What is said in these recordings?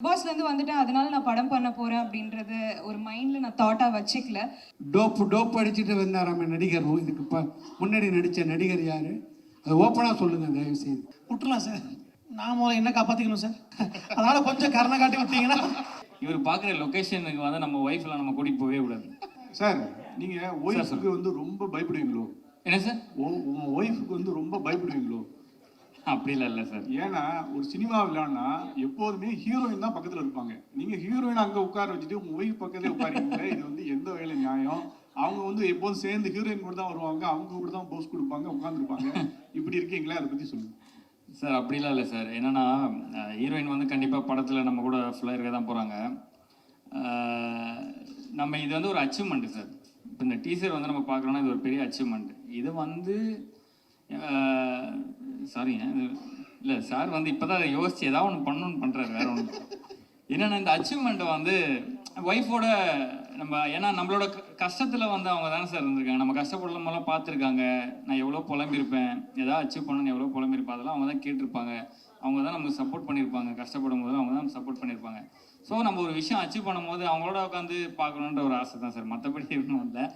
பாஸ்லேருந்து வந்துட்டேன், அதனால நான் படம் பண்ண போறேன் அப்படின்றது ஒரு மைண்ட்ல நான் தாட்டா வச்சுக்கல. டோப் அடிச்சுட்டு வந்தாராம நடிகர். இதுக்கு முன்னாடி நடித்த நடிகர் யாரு? அது ஓப்பனாக சொல்லுங்க தயவு செய்து. விட்டுலாம் சார், நான் முதல்ல என்ன காப்பாற்றிக்கணும் சார். அதனால கொஞ்சம் கருணை காட்டி விட்டீங்கன்னா. இவர் பார்க்குற லொக்கேஷனுக்கு வந்து நம்ம ஒய்ஃப்லாம் நம்ம கூட்டிகிட்டு போகவே கூடாது சார். நீங்கள் ஒய்ஃபுக்கு வந்து ரொம்ப பயப்படுவீங்களோ? என்ன சார்? உங்கள் ஒய்ஃபுக்கு வந்து ரொம்ப பயப்படுவீங்களோ? அப்படிலாம் இல்லை சார். ஏன்னா ஒரு சினிமா விளையாடினா எப்போதுமே ஹீரோயின் தான் பக்கத்தில் இருப்பாங்க. நீங்கள் ஹீரோயின் அங்கே உட்கார வச்சுட்டு உங்கள் ஒய்ஃப் பக்கத்தே உட்காருங்களே, இது வந்து எந்த வேலை நியாயம்? அவங்க வந்து எப்போதும் சேர்ந்து ஹீரோயின் கூட தான் வருவாங்க, அவங்க கூட தான் போஸ் கொடுப்பாங்க, உட்காந்துருப்பாங்க. இப்படி இருக்கீங்களே, அதை பற்றி சொல்லுங்கள் சார். அப்படிலாம் இல்லை சார். என்னென்னா ஹீரோயின் வந்து கண்டிப்பாக படத்தில் நம்ம கூட ஃபுல்லாக இருக்க தான் போகிறாங்க. நம்ம இது வந்து ஒரு அச்சீவ்மெண்ட்டு சார். இப்போ இந்த டீசர் வந்து நம்ம பார்க்குறோன்னா இது ஒரு பெரிய அச்சீவ்மெண்ட். இது வந்து சாரிங்க, இல்லை சார் வந்து இப்போ தான் அதை யோசிச்சு ஏதாவது ஒன்று பண்ணணும்னு பண்ணுறாரு, வேற ஒன்று. என்னென்னா இந்த அச்சீவ்மெண்ட்டை வந்து ஒய்ஃபோட நம்ம, ஏன்னா நம்மளோட கஷ்டத்தில் வந்து அவங்க தானே சார் இருந்திருக்காங்க. நம்ம கஷ்டப்படலாம் பார்த்துருக்காங்க. நான் எவ்வளோ புலம்பிருப்பேன், எதாவது அச்சீவ் பண்ணணும்னு எவ்வளோ புலம்பிருப்பேன், அதெல்லாம் அவங்க தான் கேட்டிருப்பாங்க. அவங்க தான் நமக்கு சப்போர்ட் பண்ணியிருப்பாங்க. கஷ்டப்படும் போது அவங்க தான் சப்போர்ட் பண்ணியிருப்பாங்க. ஸோ நம்ம ஒரு விஷயம் அச்சீவ் பண்ணும்போது அவங்களோட உட்காந்து பார்க்கணுன்ற ஒரு ஆசை தான் சார். மற்றபடி இன்னும் இல்லை.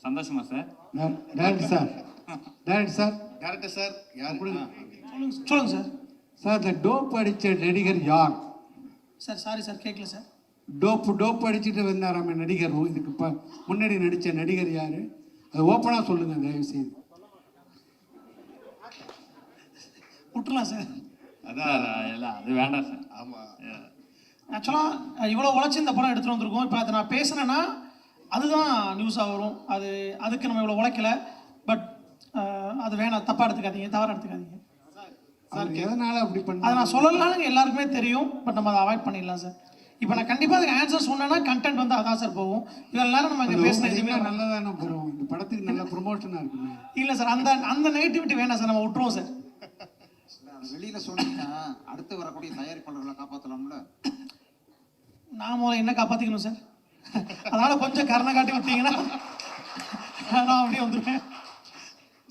சந்தோஷமா sir? Director sir, director sir யார்? சொல்லுங்க சார். சார் இந்த டோப் அடித்த நடிகர் யார்? சார் சாரி சார், கேட்கல சார். டோப் அடிச்சுட்டு வந்தாராம நடிகர். இதுக்கு முன்னாடி நடித்த நடிகர் யாரு? அது ஓப்பனாக சொல்லுங்க தயவு செய்து. விட்டுலாம் சார். அதான் இல்லை, அது வேண்டாம் சார். ஆமாம், ஆக்சுவலாக இவ்வளோ உழைச்சி இந்த படம் எடுத்துகிட்டு வந்திருக்கோம். இப்போ அதை நான் பேசுனேன்னா அதுதான் நியூஸாக வரும். அதுக்கு நம்ம இவ்வளோ உழைக்கல. பட் அது வேணாம், தப்பாக எடுத்துக்காதீங்க, தவறாக எடுத்துக்காதீங்க. எதனால அப்படி பண்ண அதை நான் சொல்லலாம்னு எல்லாருக்குமே தெரியும். பட் நம்ம அதை அவாய்ட் பண்ணிடலாம் சார். இப்போ நான் கண்டிப்பாக அதுக்கு ஆன்சர் சொன்னேன்னா கண்டென்ட் வந்து அதான் சார் போகும். இவ்வளோ நேரம் நம்ம இங்கே பேசின எதுவுமே நல்லதானே போகிறோம். இந்த படத்துக்கு நல்ல ப்ரொமோஷனாக இருக்குமே. இல்லை சார், அந்த நெகட்டிவிட்டி வேணாம் சார், நம்ம விட்டுருவோம் சார். வெளியில சொன்னீங்கன்னா அடுத்து வரக்கூடிய தயாரிப்பாளர்களை காப்பாற்றலாம்ல. நான் முதல்ல என்ன காப்பாற்றிக்கணும் சார். அதனால கொஞ்சம் கருணை காட்டி விட்டீங்கன்னா நான் அப்படியே வந்துடுவேன்.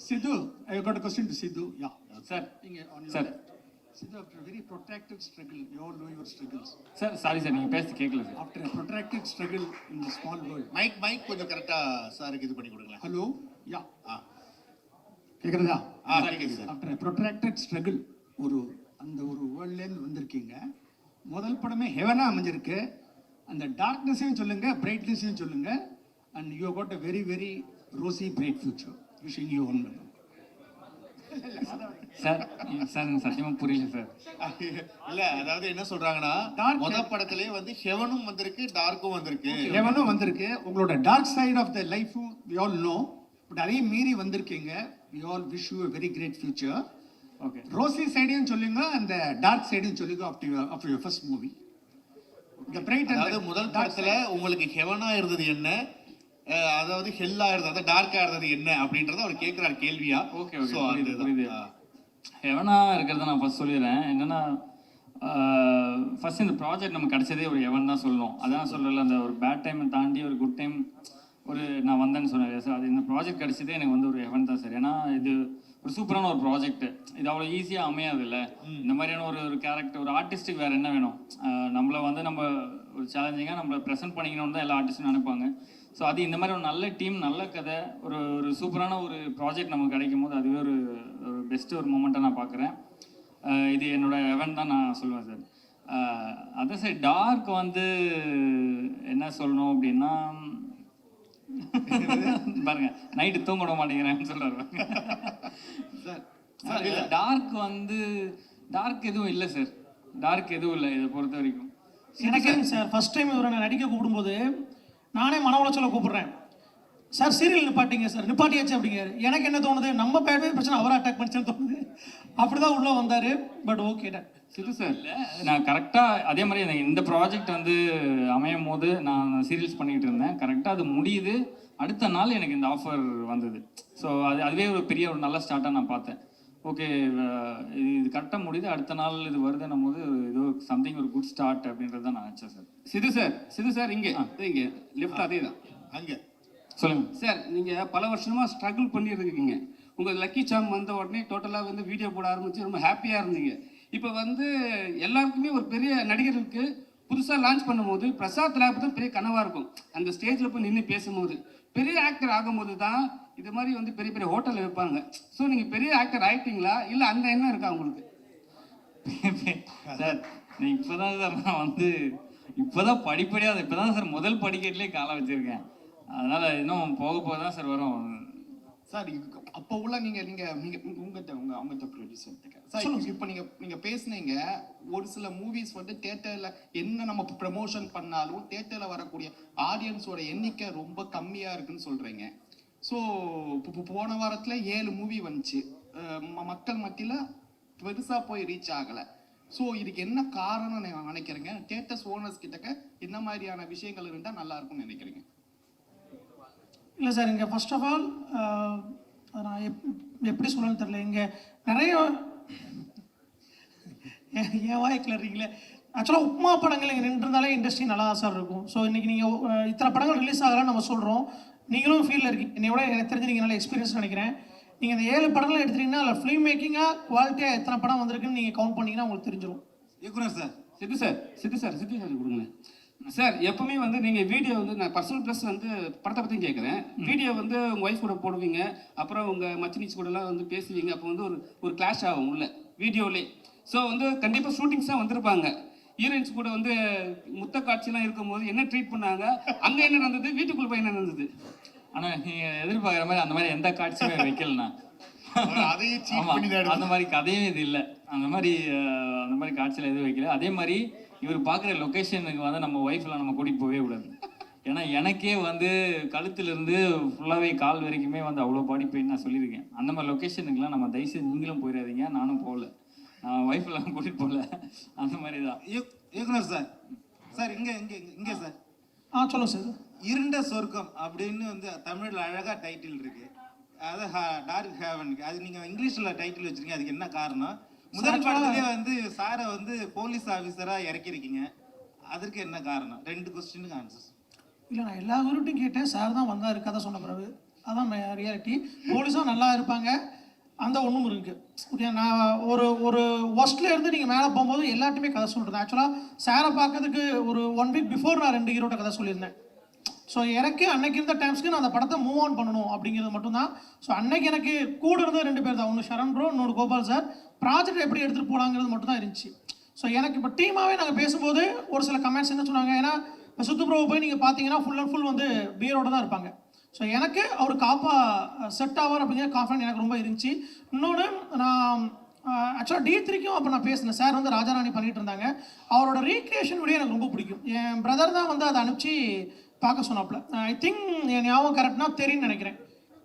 Sidhu, I got a question to Sidhu. Yeah. Sir. On Sir. Sidhu, after a very protracted struggle, you all know your struggles. Sir sorry sir, நீங்கள் பேசி கேட்கல சார். After a protracted struggle in the small world. Mike கொஞ்சம் கரெக்டாக சாருக்கு இது பண்ணி கொடுங்களேன். Hello? Yeah. கேட்குறதா? கேட்குது sir. After a protracted struggle, அந்த ஒரு வேர்ல்ட்லேருந்து வந்திருக்கீங்க. முதல் படமே ஹெவனாக அமைஞ்சிருக்கு. அந்த டார்க்னஸையும் சொல்லுங்க, பிரைட்னஸையும் சொல்லுங்க. And you got a very very rosy bright future. Wishing you one. Sir sir எனக்கு சத்தியமாக புரியல சார். இல்ல, அதாவது என்ன சொல்றாங்கன்னா முதல் படத்திலே வந்து ஹெவனும் வந்திருக்கு, டார்க்கும் வந்திருக்கு. ஹெவனும் வந்திருக்கு. உங்களோட dark side of the life we all know. But அதையும் மீறி வந்திருக்கீங்க. We all wish you a very great future. Okay. Rosy சைடையும் சொல்லுங்க, அந்த டார்க் சைடையும் சொல்லுங்க after your first movie. The bright. அதாவது முதல் படத்துல உங்களுக்கு ஹெவனா இருந்தது என்ன, அதாவது ஹெல்லா இருந்தது, டார்க்கா இருந்தது என்ன அப்படின்றத அவர் கேட்கிறார் கேள்வியா. ஓகே ஓகே, புரியுது. ஹெவனாக இருக்கிறத நான் ஃபர்ஸ்ட் சொல்லிடுறேன். என்னென்னா ஃபர்ஸ்ட் இந்த ப்ராஜெக்ட் நம்ம கிடச்சதே ஒரு ஹெவன் தான் சொல்லணும். அதான் சொல்லல, அந்த ஒரு பேட் டைமை தாண்டி ஒரு குட் டைம் நான் வந்தேன்னு சொன்னேன் சார். அது இந்த ப்ராஜெக்ட் கிடச்சதே எனக்கு வந்து ஒரு ஹெவன் தான் சார். ஏன்னா இது ஒரு சூப்பரான ஒரு ப்ராஜெக்ட். இது அவ்வளோ ஈஸியாக அமையாது இல்லை. இந்த மாதிரியான ஒரு கேரக்டர், ஒரு ஆர்டிஸ்ட்டுக்கு வேறு என்ன வேணும்? நம்மளை வந்து நம்ம ஒரு சேலஞ்சிங்காக நம்மளை ப்ரெசென்ட் பண்ணிக்கணும்னு தான் எல்லா ஆர்டிஸ்ட்டும் நினைப்பாங்க. ஸோ அது இந்த மாதிரி ஒரு நல்ல டீம், நல்ல கதை, ஒரு சூப்பரான ஒரு ப்ராஜெக்ட் நமக்கு கிடைக்கும் போது அதுவே ஒரு பெஸ்ட்டு ஒரு மூமெண்ட்டாக நான் பார்க்குறேன். இது என்னோட ஹெவன் தான் நான் சொல்லுவேன் சார். அதான் சார், டார்க் வந்து என்ன சொல்லணும் அப்படின்னா பாருங்க, நைட்டு தூங்க விட மாட்டேங்கிறேன்னு சொல்றாரு சார். டார்க் வந்து டார்க் எதுவும் இல்லை சார். டார்க் எதுவும் இல்லை இதை பொறுத்த வரைக்கும். எனக்கே சார் ஃபர்ஸ்ட் டைம் இவரை நான் நடிக்க கூப்பிடும்போது நானே மன உளைச்சல கூப்பிடுறேன். சார் சீரியல் நிப்பாட்டிங்க சார், நிப்பாட்டியாச்சு அப்படிங்கிறாரு. எனக்கு என்ன தோணுது, நம்ம பேடவே பிரச்சனை அவரை அட்டாக் பண்ணிச்சுன்னு தோணுது. அப்படிதான் உள்ளே வந்தார். But okay talk Sidhu sir, இல்லை நான் கரெக்டாக அதே மாதிரி எனக்கு இந்த ப்ராஜெக்ட் வந்து அமையும் போது நான் சீரியல்ஸ் பண்ணிக்கிட்டு இருந்தேன். கரெக்டாக அது முடியுது, அடுத்த நாள் எனக்கு இந்த ஆஃபர் வந்தது. ஸோ அதுவே ஒரு பெரிய ஒரு நல்ல ஸ்டார்ட்டாக நான் பார்த்தேன். ஓகே, இது கரெக்டாக முடியுது, அடுத்த நாள் இது வருதுன்னும் போது ஏதோ சம்திங் ஒரு குட் ஸ்டார்ட் அப்படின்றது தான் நான் நினச்சேன் சார். சிது சார் இங்கே லெஃப்ட் அதே தான் அங்கே சொல்லுங்கள் சார். நீங்கள் பல வருஷமாக ஸ்ட்ரகிள் பண்ணிட்டு இருக்கீங்க. உங்கள் லக்கி சாம் வந்த உடனே டோட்டலாக வந்து வீடியோ போட ஆரம்பிச்சு ரொம்ப ஹாப்பியாக இருந்தீங்க. இப்போ வந்து எல்லாருக்குமே ஒரு பெரிய நடிகர்களுக்கு புதுசாக லான்ச் பண்ணும்போது பிரசாத் லேப் தான் பெரிய கனவாக இருக்கும். அந்த ஸ்டேஜில் போய் நின்று பேசும்போது பெரிய ஆக்டர் ஆகும்போது தான் இது மாதிரி வந்து பெரிய பெரிய ஹோட்டலில் வைப்பாங்க. ஸோ நீங்கள் பெரிய ஆக்டர் ஆகிட்டீங்களா இல்லை அந்த எண்ணம் இருக்கா உங்களுக்கு? சார் நான் இப்போதான் சார் நான் வந்து இப்போதான் படிப்படியாக இப்போதான் சார் முதல் படிக்கட்டிலே காலை வச்சுருக்கேன். அதனால் இன்னும் போக போக தான் சார் வரும். சார் அப்போ உள்ள நீங்க உங்கள்கிட்ட ப்ரொடியூசர் சார், இப்போ நீங்க பேசுனீங்க ஒரு சில மூவிஸ் வந்து தியேட்டர்ல என்ன நம்ம ப்ரமோஷன் பண்ணாலும் தியேட்டர்ல வரக்கூடிய ஆடியன்ஸோட எண்ணிக்கை ரொம்ப கம்மியா இருக்குன்னு சொல்றீங்க. ஸோ போன வாரத்துல 7 மூவி வந்துச்சு, மக்கள் மத்தியில பெருசா போய் ரீச் ஆகல. ஸோ இதுக்கு என்ன காரணம் நான் நினைக்கிறேங்க? தியேட்டர்ஸ் ஓனர்ஸ் கிட்டக்க என்ன மாதிரியான விஷயங்கள் இருந்தால் நல்லா இருக்கும்னு நினைக்கிறீங்க? இல்லை சார், இங்கே ஃபர்ஸ்ட் ஆஃப் ஆல் நான் எப்படி சொல்லணும்னு தெரியல. இங்கே நிறைய என் வாய் கிளறீங்களே. ஆக்சுவலாக உப்மா படங்கள் இங்கே நின்றுருந்தாலே இண்டஸ்ட்ரி நல்லா தான் சார் இருக்கும். ஸோ இன்றைக்கி நீங்கள் இத்தனை படங்கள் ரிலீஸ் ஆகலான்னு நம்ம சொல்கிறோம். நீங்களும் ஃபீல்டில் இருக்கீங்க, என்னை விட எனக்கு தெரிஞ்சு நீங்கள் நல்ல எக்ஸ்பீரியன்ஸ் நினைக்கிறேன். நீங்கள் இந்த 7 படங்கள் எடுத்துட்டீங்கன்னா அதில் ஃபிலிம் மேக்கிங்காக குவாலிட்டியாக எத்தனை படம் வந்திருக்குன்னு நீங்கள் கவுண்ட் பண்ணிங்கன்னா உங்களுக்கு தெரிஞ்சிடும். இயக்குனர் சார், சித்து சார் கொடுங்க சார். எப்பவுமே வந்து நீங்கள் வீடியோ வந்து நான் பர்சனல் ப்ளஸ் வந்து படத்தை பற்றியும் கேட்குறேன். வீடியோ வந்து உங்கள் ஒய்ஃப் கூட போடுவீங்க, அப்புறம் உங்கள் மச்சினிச்சு கூடலாம் வந்து பேசுவீங்க. அப்போ வந்து ஒரு கிளாஷ் ஆகும் உள்ள வீடியோலே. ஸோ வந்து கண்டிப்பாக ஷூட்டிங்ஸாக வந்திருப்பாங்க. ஹீரோயின்ஸ் கூட வந்து முத்த காட்சியெலாம் இருக்கும்போது என்ன ட்ரீட் பண்ணாங்க, அங்கே என்ன நடந்தது, வீட்டுக்குள்ளே போய் என்ன நடந்தது? ஆனால் நீங்கள் எதிர்பார்க்குற மாதிரி அந்த மாதிரி எந்த காட்சியுமே வைக்கலண்ணா. அந்த மாதிரி கதையும் இது இல்லை. அந்த மாதிரி காட்சியில் எதுவும் வைக்கல. அதே மாதிரி இவர் பார்க்குற லொக்கேஷனுக்கு வந்து நம்ம ஒய்ஃப்லாம் நம்ம கூட்டிகிட்டு போகவே கூடாது. ஏன்னா எனக்கே வந்து கழுத்துலேருந்து ஃபுல்லாகவே கால் வரைக்குமே வந்து அவ்வளோ பாடி பெயின் நான் சொல்லியிருக்கேன். அந்த மாதிரி லொக்கேஷனுக்குலாம் நம்ம தயவுசெய்து நீங்களும் போயிடாதீங்க, நானும் போகல, நான் ஒய்ஃபெல்லாம் கூட்டிகிட்டு போகல. அந்த மாதிரி தான். இயக்குனர் சார், சார் இங்கே சார் சொல்லுங்கள் சார். இருண்ட சொர்க்கம் அப்படின்னு வந்து தமிழில் அழகாக டைட்டில் இருக்கு. அது டார்க் ஹேவன், அது நீங்கள் இங்கிலீஷில் டைட்டில் வச்சுருக்கீங்க, அதுக்கு என்ன காரணம்? முதல் படத்துலேயே வந்து சாரை வந்து போலீஸ் ஆஃபீஸராக இறக்கிருக்கீங்க, அதற்கு என்ன காரணம்? 2 கொஸ்டினுக்கு ஆன்சர். இல்லை, நான் எல்லா ஊருட்டையும் கேட்டேன், சார் தான் வந்தார் கதை சொன்ன பிறகு. அதான் ரியாலிட்டி. போலீஸாக நல்லா இருப்பாங்க, அந்த ஒன்றும் இருக்குது. ஓகே, நான் ஒரு ஒஸ்ட்ல இருந்து நீங்கள் மேலே போகும்போது எல்லாத்தையுமே கதை சொல்லிருந்தேன். ஆக்சுவலாக சாரை பார்க்கறதுக்கு ஒரு 1 வீக் பிஃபோர் நான் 2 ஹீரோட்ட கதை சொல்லியிருந்தேன். ஸோ எனக்கு அன்னைக்கு இருந்த டைம்ஸ்க்கு நான் அந்த படத்தை மூவ் ஆன் பண்ணணும் அப்படிங்கிறது மட்டும்தான். ஸோ அன்னைக்கு எனக்கு கூட இருந்த 2 பேர் தான், ஒன்று ஷரண் ப்ரோ, இன்னொரு கோபால் சார். ப்ராஜெக்ட் எப்படி எடுத்துகிட்டு போகலாங்கிறது மட்டும் தான் இருந்துச்சு. ஸோ எனக்கு இப்போ டீமாகவே நாங்கள் பேசும்போது ஒரு சில கமெண்ட்ஸ் என்ன சொன்னாங்க, ஏன்னா இப்போ சுத்து ப்ரோவை போய் நீங்கள் பார்த்தீங்கன்னா ஃபுல் அண்ட் ஃபுல் வந்து பியரோட தான் இருப்பாங்க. ஸோ எனக்கு அவர் காப்பா செட் ஆவார் அப்படிங்கிற கான்ஃபிடன்ட் எனக்கு ரொம்ப இருந்துச்சு. இன்னொன்று, நான் ஆக்சுவலாக D3க்கும் அப்போ நான் பேசினேன். சார் வந்து ராஜாராணி பண்ணிகிட்டு இருந்தாங்க, அவரோட ரீக்ரியேஷன் வீடியோ எனக்கு ரொம்ப பிடிக்கும். என் பிரதர் தான் வந்து அதை அனுப்பிச்சு பார்க்க சொன்னாப்புல. ஐ திங்க் என் ஞாபகம் கரெக்ட்னா தெரியும்னு நினைக்கிறேன்,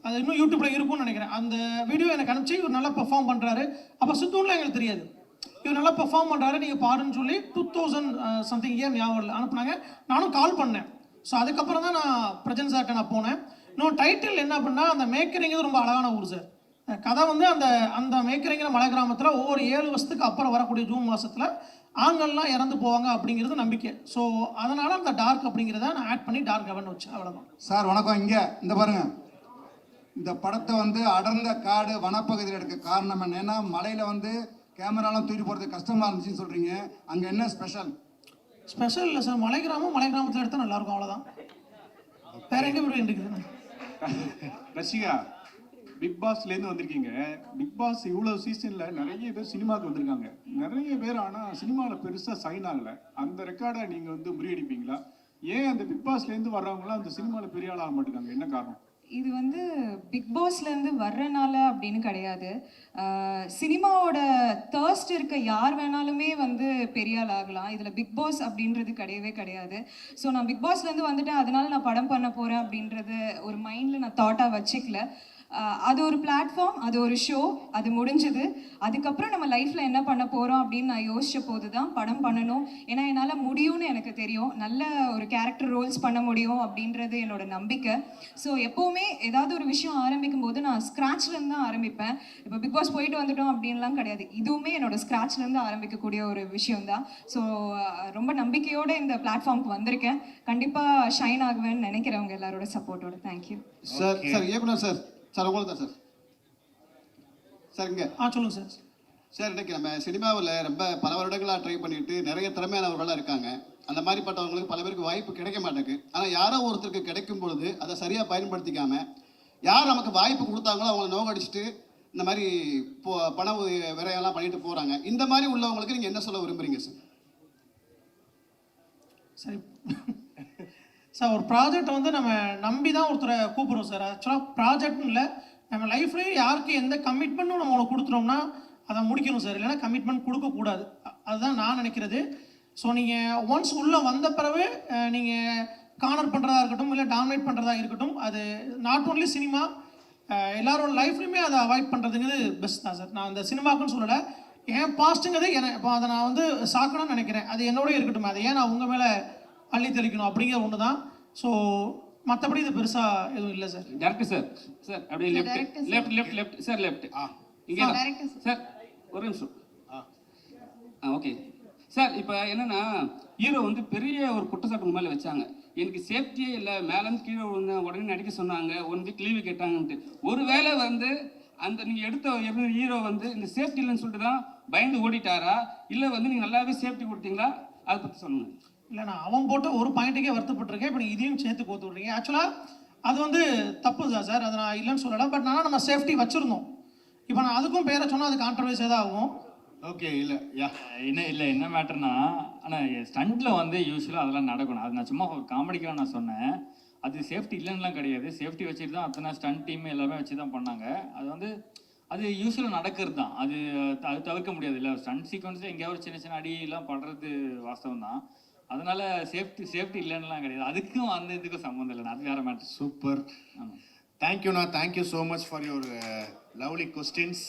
அது இன்னும் யூடியூப்பில் இருக்கும்னு நினைக்கிறேன். அந்த வீடியோ எனக்கு அனுப்பிச்சு இவர் நல்லா பெர்ஃபார்ம் பண்ணுறாரு. அப்போ சுத்தூன்லாம் எங்களுக்கு தெரியாது, இவர் நல்லா பெர்ஃபார்ம் பண்ணுறாரு, நீங்கள் பாருன்னு சொல்லி 2000 சம்திங் இயர் ஞாபகம் அனுப்புனாங்க. நானும் கால் பண்ணேன். ஸோ அதுக்கப்புறம் தான் நான் பிரஜன் சார்கிட்ட நான் போனேன். இன்னும் டைட்டில் என்ன பண்ணால், அந்த மேக்கரிங்கிறது ரொம்ப அழகான ஊர் சார். கதை வந்து அந்த மேக்கரிங்கிற மலை கிராமத்தில் ஒவ்வொரு 7 வருஷத்துக்கு அப்புறம் வரக்கூடிய ஜூன் மாதத்தில் ஆண்கள்லாம் இறந்து போவாங்க அப்படிங்கிறது நம்பிக்கை. ஸோ அதனால் அந்த டார்க் அப்படிங்கிறத நான் ஆட் பண்ணி டார்க் ஹெவன் வச்சேன், அவ்வளோதான். சார் வணக்கம். இங்கே இந்த பாருங்க, இந்த படத்தை வந்து அடர்ந்த காடு வனப்பகுதியில் எடுக்க காரணம் என்ன? ஏன்னா மலையில் வந்து கேமராலாம் தூக்கி போகிறது கஷ்டமாக இருந்துச்சுன்னு சொல்கிறீங்க, அங்கே என்ன ஸ்பெஷல்? ஸ்பெஷல் இல்லை சார், மலை கிராமத்தில் எடுத்தால் நல்லாயிருக்கும், அவ்வளோதான். வேற எங்கே போய் இருக்குதுண்ணா. ரஷிகா, பிக் பாஸ்லேருந்து வந்திருக்கீங்க. பிக் பாஸ் இவ்வளோ சீசனில் நிறைய பேர் சினிமாவுக்கு வந்திருக்காங்க, நிறைய பேர். ஆனால் சினிமாவில் பெருசாக சைன் ஆகலை. அந்த ரெக்கார்டை நீங்கள் வந்து முறியடிப்பீங்களா? ஏன் அந்த பிக் பாஸ்லேருந்து வர்றவங்களாம் அந்த சினிமாவில் பெரிய ஆள் ஆக மாட்டேங்காங்க, என்ன காரணம்? இது வந்து பிக் பாஸ்லேருந்து வர்றனால அப்படின்னு கிடையாது. சினிமாவோட தேர்ஸ்ட் இருக்க யார் வேணாலுமே வந்து பெரிய ஆள் ஆகலாம். இதில் பிக் பாஸ் அப்படின்றது கிடையவே கிடையாது. ஸோ நான் பிக் பாஸ்லேருந்து வந்துட்டேன், அதனால நான் படம் பண்ண போகிறேன் அப்படின்றது ஒரு மைண்டில் நான் தாட்டாக வச்சுக்கல. அது ஒரு பிளாட்ஃபார்ம், அது ஒரு ஷோ, அது முடிஞ்சது. அதுக்கப்புறம் நம்ம லைஃப்பில் என்ன பண்ண போகிறோம் அப்படின்னு நான் யோசித்த போது தான் படம் பண்ணணும். ஏன்னா என்னால் முடியும்னு எனக்கு தெரியும், நல்ல ஒரு கேரக்டர் ரோல்ஸ் பண்ண முடியும் அப்படின்றது என்னோட நம்பிக்கை. ஸோ எப்போவுமே ஏதாவது ஒரு விஷயம் ஆரம்பிக்கும் போது நான் ஸ்க்ராட்ச்லேருந்து தான் ஆரம்பிப்பேன். இப்போ பிக் பாஸ் போயிட்டு வந்துட்டோம் அப்படின்லாம் கிடையாது, இதுவுமே என்னோட ஸ்க்ராட்ச்லேருந்து ஆரம்பிக்கக்கூடிய ஒரு விஷயம்தான். ஸோ ரொம்ப நம்பிக்கையோடு இந்த பிளாட்ஃபார்முக்கு வந்திருக்கேன். கண்டிப்பாக ஷைன் ஆகுவேன்னு நினைக்கிறவங்க எல்லாரோட சப்போர்ட்டோட. Thank you sir. சார் இயக்குனர் சார், சார் உங்களுக்கு தான் சார். சார் இங்கே சொல்லுங்கள் சார். சார் இன்னைக்கு நம்ம சினிமாவில் ரொம்ப பல வருடங்களாக ட்ரை பண்ணிட்டு நிறைய திறமையானவர்களாக இருக்காங்க. அந்த மாதிரிப்பட்டவங்களுக்கு பல பேருக்கு வாய்ப்பு கிடைக்க மாட்டேங்குது. ஆனால் யாரோ ஒருத்தருக்கு கிடைக்கும் பொழுது அதை சரியாக பயன்படுத்திக்காம யார் நமக்கு வாய்ப்பு கொடுத்தாங்களோ அவங்கள நோகடிச்சிட்டு இந்த மாதிரி பண விரையெல்லாம் பண்ணிட்டு போகிறாங்க. இந்த மாதிரி உள்ளவங்களுக்கு நீங்கள் என்ன சொல்ல விரும்புறீங்க சார்? சரி சார், ஒரு ப்ராஜெக்ட் வந்து நம்ம நம்பி தான் ஒருத்தரை கூப்பிடுறோம் சார். ஆக்சுவலாக ப்ராஜெக்ட்னு இல்லை, நம்ம லைஃப்லேயும் யாருக்கு எந்த கமிட்மெண்ட்டும் நம்ம அவங்களை கொடுத்துட்டோம்னா அதை முடிக்கணும் சார். இல்லைன்னா கமிட்மெண்ட் கொடுக்கக்கூடாது. அதுதான் நான் நினைக்கிறது. ஸோ நீங்கள் ஒன்ஸ் உள்ளே வந்த பிறகு நீங்கள் கார்னர் பண்ணுறதா இருக்கட்டும், இல்லை டாமினேட் பண்ணுறதா இருக்கட்டும், அது நாட் ஓன்லி சினிமா, எல்லாரோட லைஃப்லையுமே அதை அவாய்ட் பண்ணுறதுங்கிறது பெஸ்ட் தான் சார். நான் இந்த சினிமாக்குன்னு சொல்லலை, என் பாஸ்ட்டுங்கிறது இப்போ அதை நான் வந்து சாக்கணும்னு நினைக்கிறேன். அது என்னோடய இருக்கட்டும், அதை ஏன் நான் உங்கள் மேலே அள்ளி தெளிக்கணும் அப்படிங்கிற ஒன்று தான். ஸோ மற்றபடி இது பெருசாக எதுவும் இல்லை சார். டேரக்டர் சார், சார் அப்படியே லெஃப்ட் சார், லெஃப்ட் இங்கே சார், ஒரு நிமிஷம். ஓகே சார், இப்போ என்னன்னா ஹீரோ வந்து பெரிய ஒரு குற்றச்சாட்டு மேலே வச்சாங்க. எனக்கு சேஃப்டியே இல்லை, மேலேருந்து கீழே விழுந்த உடனே நடிக்க சொன்னாங்க, 1 வீக் லீவு கேட்டாங்கன்ட்டு. ஒரு வேளை வந்து அந்த நீங்கள் எடுத்த ஹீரோ வந்து இந்த சேஃப்டி இல்லைன்னு சொல்லிட்டு தான் பயந்து ஓடிட்டாரா, இல்லை வந்து நீங்கள் நல்லாவே சேஃப்டி கொடுத்தீங்களா? அதை பற்றி சொல்லுங்கள். இல்லை, நான் அவன் போட்ட ஒரு பாயிண்ட்டுக்கே வருத்தப்பட்டிருக்கேன். இப்போ நீங்கள் இதையும் சேர்த்து கோத்து விட்றீங்க. ஆக்சுவலாக அது வந்து தப்பு தான் சார், அதை நான் இல்லைன்னு சொல்லலை. பட் ஆனால் நம்ம சேஃப்டி வச்சுருந்தோம். இப்போ நான் அதுக்கும் பேரை சொன்னால் அது கான்ட்ரவர்சியாக தான் ஆகும். ஓகே, இல்லை யா என்ன மேட்டர்னா, ஆனால் ஸ்டண்ட்டில் வந்து யூஸ்வலாக அதெல்லாம் நடக்கணும். அது நான் சும்மா ஒரு காமெடிக்காக நான் சொன்னேன். அது சேஃப்டி இல்லைன்னுலாம் கிடையாது. சேஃப்டி வச்சுட்டு தான் அத்தனை ஸ்டண்ட் டீம் எல்லாமே வச்சு தான் பண்ணாங்க. அது வந்து அது யூஸ்வலாக நடக்கிறது தான். அது தவிர்க்க முடியாது. இல்லை ஸ்டண்ட் சீக்வன்ஸில் எங்கேயாவது சின்ன சின்ன அடியெல்லாம் படுறது வாஸ்தவம் தான். அதனால சேஃப்டி இல்லைன்னுலாம் கிடையாது. அதுக்கும் அந்த இதுக்கும் சம்மந்தம் இல்லை. அது வேற மேட்டர். சூப்பர். தேங்க்யூண்ணா, thank you so much for your lovely questions.